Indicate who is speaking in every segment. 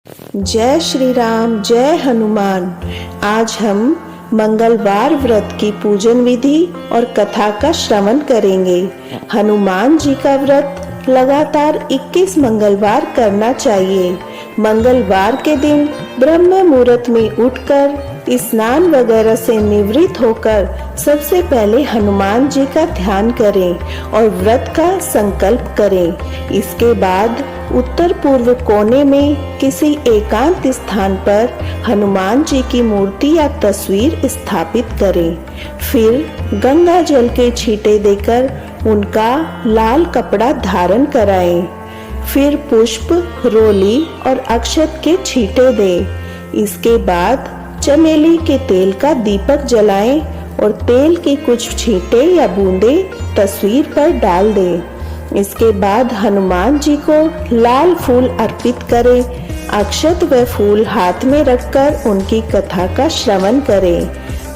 Speaker 1: जय श्री राम, जय हनुमान। आज हम मंगलवार व्रत की पूजन विधि और कथा का श्रवण करेंगे। हनुमान जी का व्रत लगातार 21 मंगलवार करना चाहिए। मंगलवार के दिन ब्रह्म मुहूर्त में उठकर स्नान वगैरह से निवृत्त होकर सबसे पहले हनुमान जी का ध्यान करें और व्रत का संकल्प करें। इसके बाद उत्तर पूर्व कोने में किसी एकांत स्थान पर हनुमान जी की मूर्ति या तस्वीर स्थापित करें। फिर गंगा जल के छींटे देकर उनका लाल कपड़ा धारण कराएं। फिर पुष्प, रोली और अक्षत के छींटे दें। इसके बाद चमेली के तेल का दीपक जलाएं और तेल की कुछ छींटे या बूंदें तस्वीर पर डाल दें। इसके बाद हनुमान जी को लाल फूल अर्पित करें। अक्षत व फूल हाथ में रखकर उनकी कथा का श्रवण करें।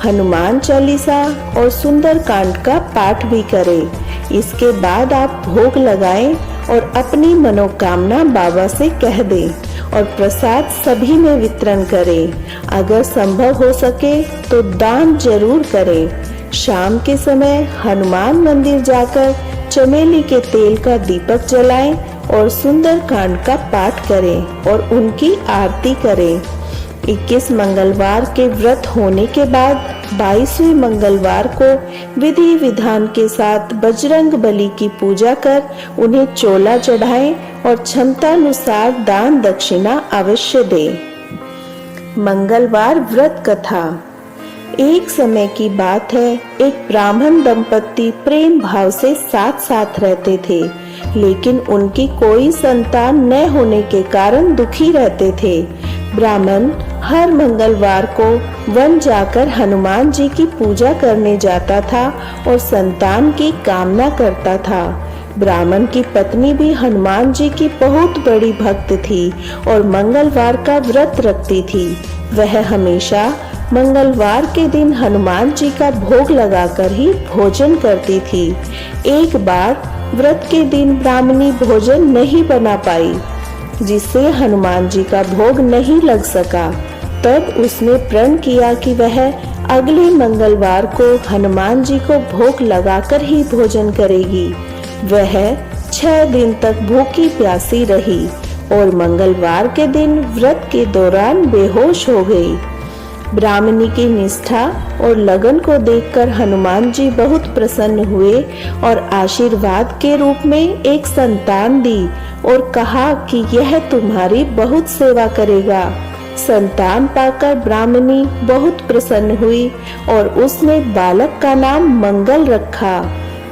Speaker 1: हनुमान चालीसा और सुंदर कांड का पाठ भी करें। इसके बाद आप भोग लगाएं और अपनी मनोकामना बाबा से कह दें और प्रसाद सभी में वितरण करें। अगर संभव हो सके तो दान जरूर करें। शाम के समय हनुमान मंदिर जाकर चमेली के तेल का दीपक जलाएं और सुंदर कांड का पाठ करें और उनकी आरती करें। 21 मंगलवार के व्रत होने के बाद 22वें मंगलवार को विधि विधान के साथ बजरंग बली की पूजा कर उन्हें चोला चढ़ाएं और क्षमतानुसार दान दक्षिणा अवश्य दें। मंगलवार व्रत कथा। एक समय की बात है, एक ब्राह्मण दंपत्ति प्रेम भाव से साथ साथ रहते थे, लेकिन उनकी कोई संतान न होने के कारण दुखी रहते थे। ब्राह्मण हर मंगलवार को वन जाकर हनुमान जी की पूजा करने जाता था और संतान की कामना करता था। ब्राह्मण की पत्नी भी हनुमान जी की बहुत बड़ी भक्त थी और मंगलवार का व्रत रखती थी। वह हमेशा मंगलवार के दिन हनुमान जी का भोग लगाकर ही भोजन करती थी। एक बार व्रत के दिन ब्राह्मणी भोजन नहीं बना पाई, जिससे हनुमान जी का भोग नहीं लग सका। तब उसने प्रण किया कि वह अगले मंगलवार को हनुमान जी को भोग लगाकर ही भोजन करेगी। वह 6 दिन तक भूखी प्यासी रही और मंगलवार के दिन व्रत के दौरान बेहोश हो गई। ब्राह्मणी की निष्ठा और लगन को देखकर हनुमान जी बहुत प्रसन्न हुए और आशीर्वाद के रूप में एक संतान दी और कहा कि यह तुम्हारी बहुत सेवा करेगा। संतान पाकर ब्राह्मणी बहुत प्रसन्न हुई और उसने बालक का नाम मंगल रखा।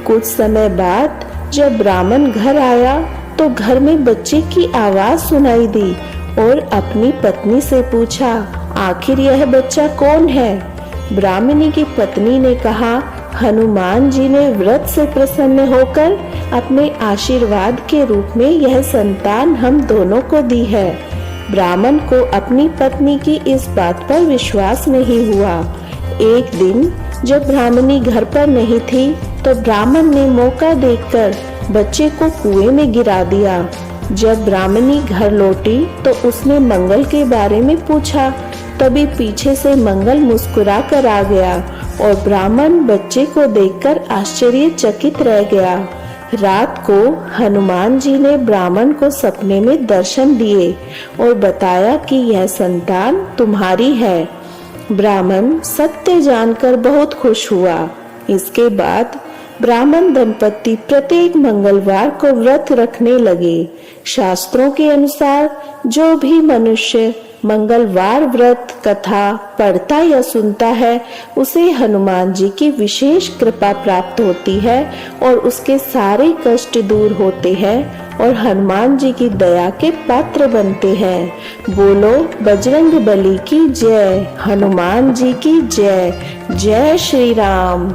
Speaker 1: कुछ समय बाद जब ब्राह्मण घर आया तो घर में बच्चे की आवाज सुनाई दी और अपनी पत्नी से पूछा, आखिर यह बच्चा कौन है? ब्राह्मणी की पत्नी ने कहा, हनुमान जी ने व्रत से प्रसन्न होकर अपने आशीर्वाद के रूप में यह संतान हम दोनों को दी है। ब्राह्मण को अपनी पत्नी की इस बात पर विश्वास नहीं हुआ। एक दिन जब ब्राह्मणी घर पर नहीं थी तो ब्राह्मण ने मौका देखकर बच्चे को कुएं में गिरा दिया। जब ब्राह्मणी घर लौटी तो उसने मंगल के बारे में पूछा। तभी पीछे से मंगल मुस्कुरा कर आ गया और ब्राह्मण बच्चे को देखकर आश्चर्यचकित रह गया। रात को हनुमान जी ने ब्राह्मण को सपने में दर्शन दिए और बताया कि यह संतान तुम्हारी है। ब्राह्मण सत्य जानकर बहुत खुश हुआ। इसके बाद ब्राह्मण दंपत्ति प्रत्येक मंगलवार को व्रत रखने लगे। शास्त्रों के अनुसार जो भी मनुष्य मंगलवार व्रत कथा पढ़ता या सुनता है, उसे हनुमान जी की विशेष कृपा प्राप्त होती है और उसके सारे कष्ट दूर होते हैं और हनुमान जी की दया के पात्र बनते हैं। बोलो बजरंग बली की जय, हनुमान जी की जय। जय श्री राम।